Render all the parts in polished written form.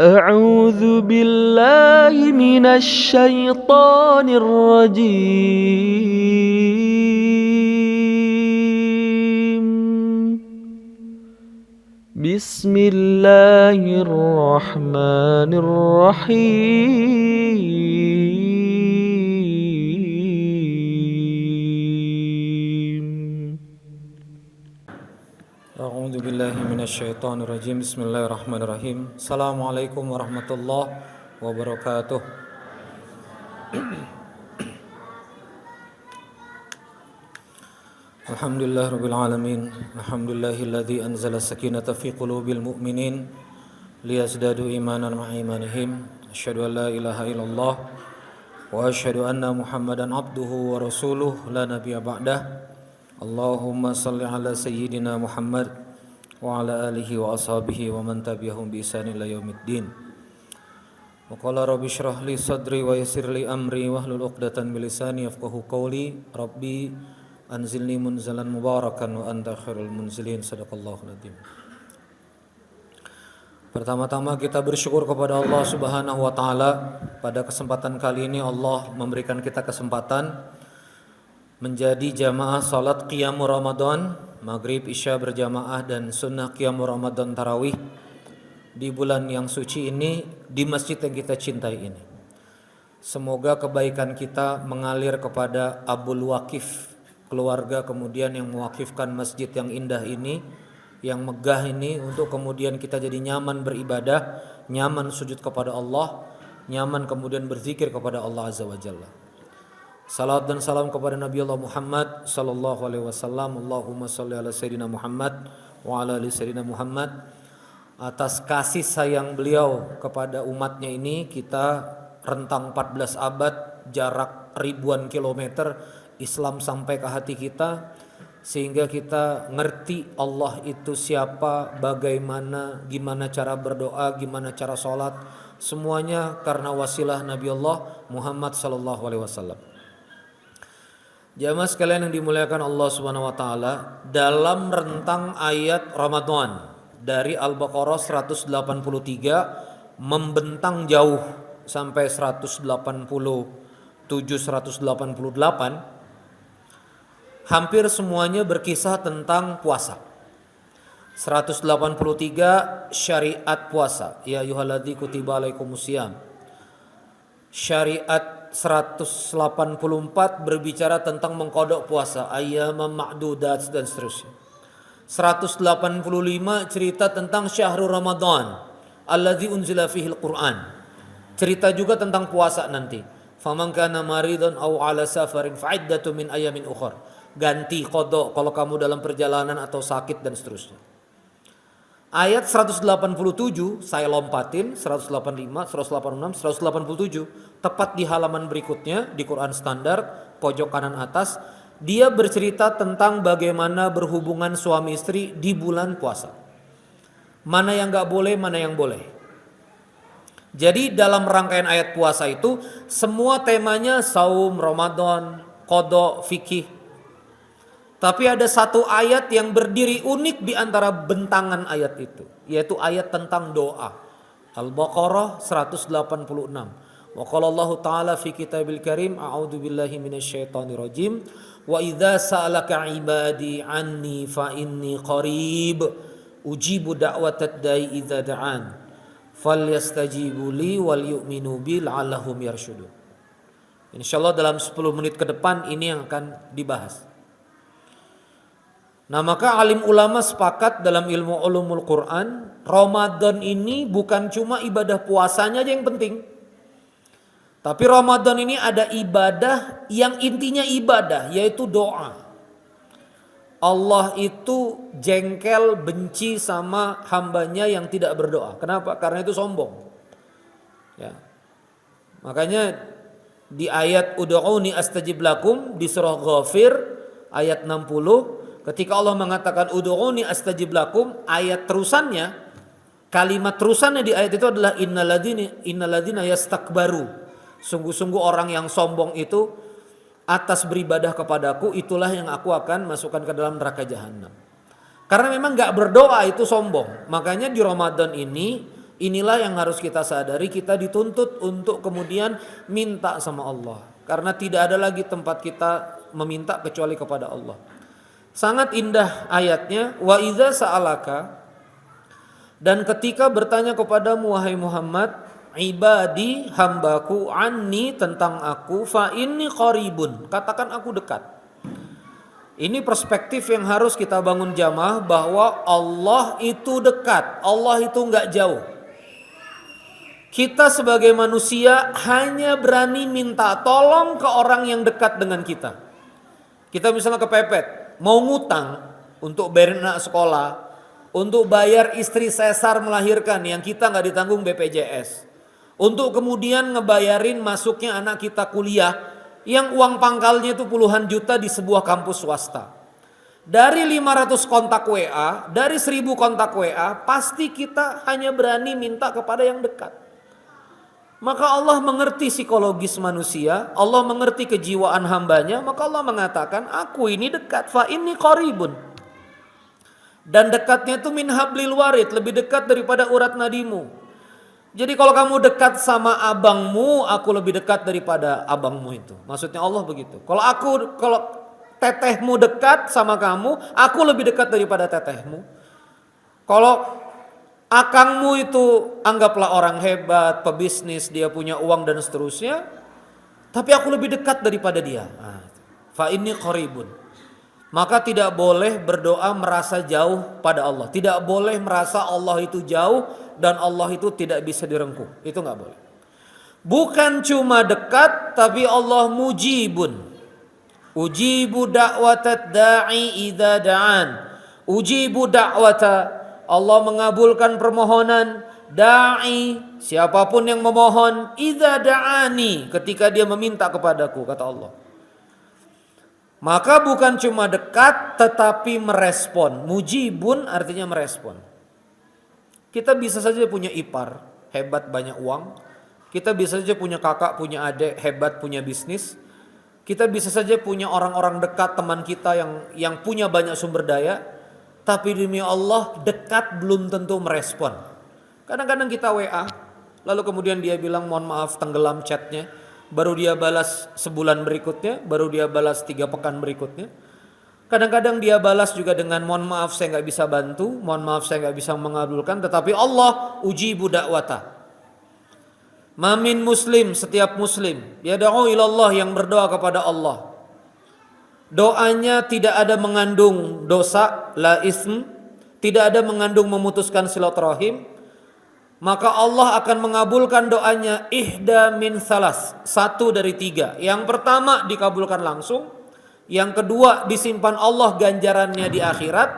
أعوذ بالله من الشيطان الرجيم. بسم الله الرحمن الرحيم. أعوذ بالله من الشيطان الرجيم. بسم الله الرحمن الرحيم. السلام عليكم ورحمة الله وبركاته. الحمد لله رب العالمين. الحمد لله الذي أنزل السكينة في قلوب المؤمنين ليزدادوا إيمانا مع إيمانهم. أشهد أن لا إله إلا الله وأشهد أن محمدا عبده ورسوله لا نبي بعده. اللهم صل على سيدنا محمد وعلى آله وأصحابه ومن تبعهم بإحسان إلى يوم الدين. وقال رب اشرح لي صدري ويسر لي أمري واحلل عقدة من لساني يفقهوا قولي. ربي أنزلني منزلا مباركا وأنت خيرul munzilin. Sadaqallahul adzim. Pertama-tama kita bersyukur kepada Allah Subhanahu wa taala. Pada kesempatan kali ini Allah memberikan kita kesempatan menjadi jamaah salat qiyamul Ramadan, maghrib isya berjamaah dan sunnah qiyamul Ramadan tarawih di bulan yang suci ini di masjid yang kita cintai ini. Semoga kebaikan kita mengalir kepada Abul Waqif, keluarga kemudian yang mewakifkan masjid yang indah ini, yang megah ini, untuk kemudian kita jadi nyaman beribadah, nyaman sujud kepada Allah, nyaman kemudian berzikir kepada Allah Azza wa Jalla. Salat dan salam kepada Nabi Allah Muhammad sallallahu alaihi wasallam. Allahumma shalli ala sayyidina Muhammad wa ala ali sayyidina Muhammad. Atas kasih sayang beliau kepada umatnya ini, kita rentang 14 abad, jarak ribuan kilometer, Islam sampai ke hati kita, sehingga kita ngerti Allah itu siapa, bagaimana, gimana cara berdoa, gimana cara sholat, semuanya karena wasilah Nabi Allah Muhammad sallallahu alaihi wasallam. Jamaah sekalian yang dimuliakan Allah Subhanahu wa taala, dalam rentang ayat Ramadan dari Al-Baqarah 183 membentang jauh sampai 187 188, hampir semuanya berkisah tentang puasa. 183 syariat puasa, ya ayyuhalladzina kutiba alaikumusiyam. Syariat 184 berbicara tentang mengkodok puasa, ayyamam ma'dudat dan seterusnya. 185 cerita tentang syahrul Ramadan alladzi unzila fihil Qur'an. Cerita juga tentang puasa nanti. Faman kana maridan aw ala safarin fa'iddatun min ayamin ukhra. Ganti qada kalau kamu dalam perjalanan atau sakit dan seterusnya. Ayat 187 saya lompatin, 185, 186, 187, tepat di halaman berikutnya di Quran standar pojok kanan atas, dia bercerita tentang bagaimana berhubungan suami istri di bulan puasa. Mana yang gak boleh, mana yang boleh. Jadi dalam rangkaian ayat puasa itu semua temanya saum, Ramadan, qada, fikih. Tapi ada satu ayat yang berdiri unik di antara bentangan ayat itu, yaitu ayat tentang doa. Al-Baqarah 186. Wa qala Allah Ta'ala fi kitabil karim, a'udzu billahi minasyaitonir rajim, wa idza sa'alaka 'ibadi 'anni fa inni qarib ujibu da'watad da'i idza da'an falyastajibu li wal yu'minu bi la'allahum yarshudun. Insyaallah dalam 10 menit ke depan ini yang akan dibahas. Nah, maka alim ulama sepakat dalam ilmu ulumul Quran, Ramadan ini bukan cuma ibadah puasanya aja yang penting. Tapi Ramadan ini ada ibadah yang intinya ibadah, yaitu doa. Allah itu jengkel, benci sama hambanya yang tidak berdoa. Kenapa? Karena itu sombong. Ya. Makanya di ayat Ud'uni astajib lakum di surah Ghafir ayat 60, ketika Allah mengatakan ud'uni astajib lakum, ayat terusannya, kalimat terusannya di ayat itu adalah innalladzina yastakbaru. Sungguh-sungguh orang yang sombong itu atas beribadah kepadaku, itulah yang aku akan masukkan ke dalam neraka jahanam. Karena memang gak berdoa itu sombong. Makanya di Ramadan ini Inilah yang harus kita sadari, kita dituntut untuk kemudian minta sama Allah. Karena tidak ada lagi tempat kita meminta kecuali kepada Allah. Sangat indah ayatnya, wa idza sa'alaka, dan ketika bertanya kepadamu wahai Muhammad, ibadi hambaku anni tentang aku, fa inni qaribun, katakan aku dekat. Ini perspektif yang harus kita bangun jamaah, bahwa Allah itu dekat, Allah itu enggak jauh. Kita sebagai manusia hanya berani minta tolong ke orang yang dekat dengan kita. Kita misalnya kepepet, mau ngutang untuk bayar anak sekolah, untuk bayar istri sesar melahirkan yang kita nggak ditanggung BPJS, untuk kemudian ngebayarin masuknya anak kita kuliah yang uang pangkalnya itu puluhan juta di sebuah kampus swasta. Dari 500 kontak WA, dari 1000 kontak WA, pasti kita hanya berani minta kepada yang dekat. Maka Allah mengerti psikologis manusia, Allah mengerti kejiwaan hambanya, maka Allah mengatakan, aku ini dekat, fa inni qaribun. Dan dekatnya itu min hablil warid, lebih dekat daripada urat nadimu. Jadi kalau kamu dekat sama abangmu, aku lebih dekat daripada abangmu itu. Maksudnya Allah begitu. Kalau tetehmu dekat sama kamu, aku lebih dekat daripada tetehmu. Kalau akangmu itu anggaplah orang hebat, pebisnis, dia punya uang dan seterusnya, tapi aku lebih dekat daripada dia. Fa inni qaribun. Maka tidak boleh berdoa merasa jauh pada Allah. Tidak boleh merasa Allah itu jauh dan Allah itu tidak bisa direngkuh. Itu nggak boleh. Bukan cuma dekat, tapi Allah mujibun. Ujibu da'watad da'i idza da'an. Ujibu da'wata, Allah mengabulkan permohonan da'i, siapapun yang memohon, idza da'ani, ketika dia meminta kepadaku, kata Allah. Maka bukan cuma dekat tetapi merespon. Mujibun artinya merespon. Kita bisa saja punya ipar hebat, banyak uang. Kita bisa saja punya kakak, punya adik hebat, punya bisnis. Kita bisa saja punya orang-orang dekat, teman kita yang punya banyak sumber daya. Tapi demi Allah, dekat belum tentu merespon. Kadang-kadang kita WA, lalu kemudian dia bilang mohon maaf, tenggelam chatnya. Baru dia balas sebulan berikutnya, baru dia balas 3 pekan berikutnya. Kadang-kadang dia balas juga dengan mohon maaf saya nggak bisa bantu, mohon maaf saya nggak bisa mengabulkan. Tetapi Allah ujibu da'wata. Mamin muslim, setiap muslim yad'u ilallah, yang berdoa kepada Allah, doanya tidak ada mengandung dosa, la ism, tidak ada mengandung memutuskan silaturahim, maka Allah akan mengabulkan doanya ihda min salas, 1 dari 3. Yang pertama dikabulkan langsung, yang kedua disimpan Allah ganjarannya di akhirat,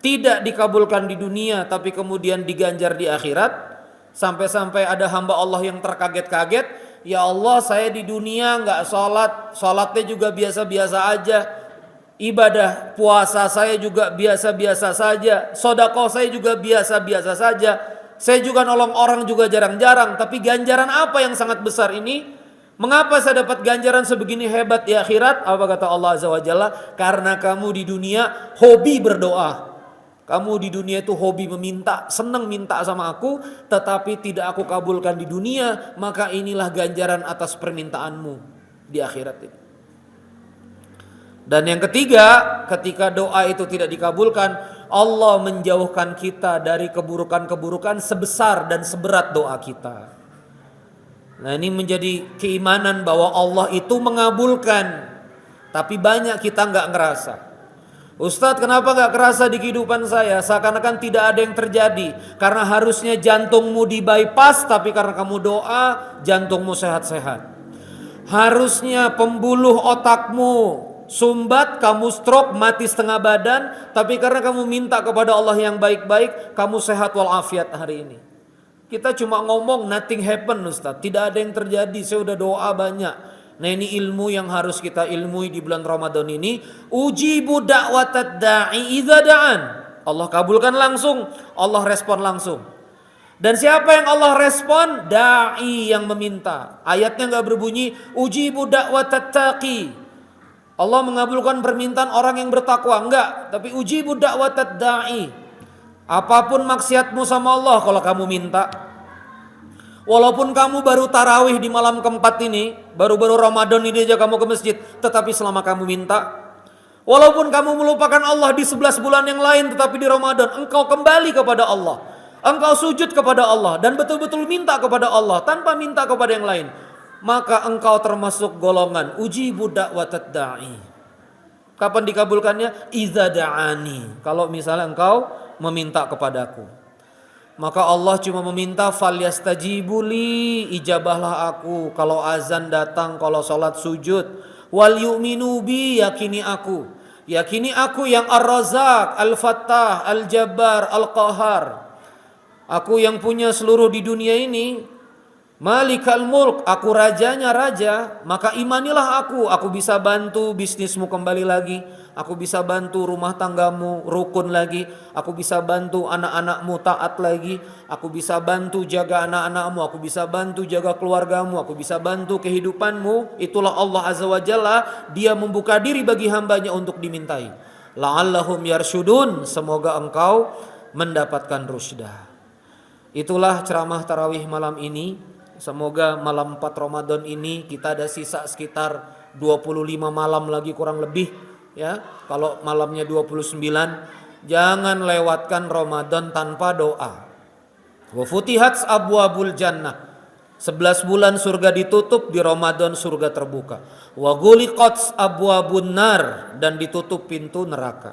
tidak dikabulkan di dunia tapi kemudian diganjar di akhirat. Sampai-sampai ada hamba Allah yang terkaget-kaget, ya Allah saya di dunia nggak sholatnya juga biasa-biasa aja, ibadah puasa saya juga biasa-biasa saja, sedekah saya juga biasa-biasa saja, saya juga nolong orang juga jarang-jarang, tapi ganjaran apa yang sangat besar ini? Mengapa saya dapat ganjaran sebegini hebat di akhirat? Apa kata Allah Azza wa Jalla? Karena kamu di dunia hobi berdoa. Kamu di dunia itu hobi meminta, senang minta sama aku, tetapi tidak aku kabulkan di dunia, maka inilah ganjaran atas permintaanmu di akhirat ini. Dan yang ketiga, ketika doa itu tidak dikabulkan, Allah menjauhkan kita dari keburukan-keburukan sebesar dan seberat doa kita. Nah, ini menjadi keimanan bahwa Allah itu mengabulkan, tapi banyak kita nggak ngerasa. Ustadz, kenapa nggak kerasa di kehidupan saya? Seakan-akan tidak ada yang terjadi. Karena harusnya jantungmu di bypass, tapi karena kamu doa, jantungmu sehat-sehat. Harusnya pembuluh otakmu sumbat, kamu stroke, mati setengah badan, tapi karena kamu minta kepada Allah yang baik-baik, kamu sehat walafiat hari ini. Kita cuma ngomong nothing happen Ustaz, tidak ada yang terjadi, saya udah doa banyak. Nah, ini ilmu yang harus kita ilmui di bulan Ramadan ini. Ujibu da'watad da'i idza da'an. Allah kabulkan langsung, Allah respon langsung. Dan siapa yang Allah respon? Da'i, yang meminta. Ayatnya enggak berbunyi ujibu da'watad taqi. Allah mengabulkan permintaan orang yang bertakwa, enggak, tapi ujibu da'watad da'i. Apapun maksiatmu sama Allah, kalau kamu minta, Walaupun kamu baru tarawih di malam keempat ini, baru-baru Ramadan ini aja kamu ke masjid, tetapi selama kamu minta, walaupun kamu melupakan Allah di 11 bulan yang lain, tetapi di Ramadan engkau kembali kepada Allah, engkau sujud kepada Allah dan betul-betul minta kepada Allah tanpa minta kepada yang lain, maka engkau termasuk golongan ujibu da'watad da'i. Kapan dikabulkannya? Iza da'ani, kalau misalnya engkau meminta kepadaku. Maka Allah cuma meminta falyastajibuli, ijabahlah aku kalau azan datang, kalau salat sujud. Wal yu'minu bi, yakini aku. Yakini aku yang Ar-Razzaq, Al-Fattah, Al-Jabbar, Al-Qahar. Aku yang punya seluruh di dunia ini. Malikal Mulk, aku rajanya raja. Maka imanilah aku bisa bantu bisnismu kembali lagi. Aku bisa bantu rumah tanggamu rukun lagi. Aku bisa bantu anak-anakmu taat lagi. Aku bisa bantu jaga anak-anakmu. Aku bisa bantu jaga keluargamu. Aku bisa bantu kehidupanmu. Itulah Allah Azza wa Jalla. Dia membuka diri bagi hambanya untuk dimintai. La'allahum yarsyudun, semoga engkau mendapatkan rusdah. Itulah ceramah tarawih malam ini. Semoga malam 4 Ramadan ini kita ada sisa sekitar 25 malam lagi kurang lebih, ya. Kalau malamnya 29, jangan lewatkan Ramadan tanpa doa. Wa futihat abwabul jannah. 11 bulan surga ditutup, di Ramadan surga terbuka. Wa ghuliqat abwabun nar, dan ditutup pintu neraka.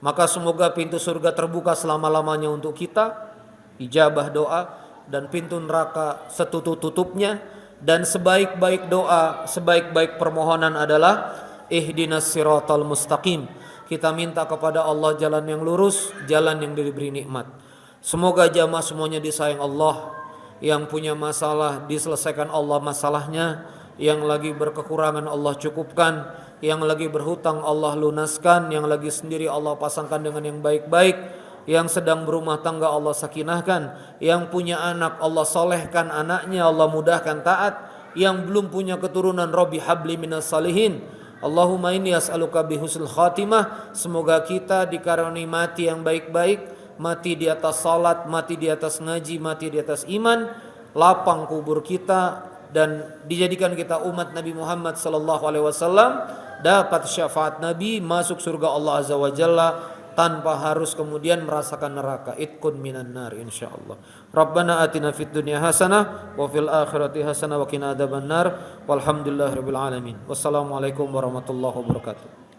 Maka semoga pintu surga terbuka selama-lamanya untuk kita, ijabah doa, dan pintu neraka setutup-tutupnya. Dan sebaik-baik doa, sebaik-baik permohonan adalah ihdinas siratal mustaqim. Kita minta kepada Allah jalan yang lurus, jalan yang diberi nikmat. Semoga jamaah semuanya disayang Allah. Yang punya masalah diselesaikan Allah masalahnya. Yang lagi berkekurangan Allah cukupkan. Yang lagi berhutang Allah lunaskan. Yang lagi sendiri Allah pasangkan dengan yang baik-baik. Yang sedang berumah tangga Allah sakinahkan. Yang punya anak Allah solehkan anaknya, Allah mudahkan taat. Yang belum punya keturunan, Rabbi habli minas salihin. Allahumma inni as'aluka bihusnul khatimah. Semoga kita dikaruniai mati yang baik-baik, mati di atas salat, mati di atas ngaji, mati di atas iman, lapang kubur kita, dan dijadikan kita umat Nabi Muhammad sallallahu alaihi wasallam, dapat syafaat Nabi, masuk surga Allah Azza wa Jalla tanpa harus kemudian merasakan neraka. Itqun minan nar insyaallah. Rabbana atina fid dunya hasanah wa fil akhirati hasanah wa qina adzabannar. Walhamdulillahirabbil alamin. Wassalamualaikum warahmatullahi wabarakatuh.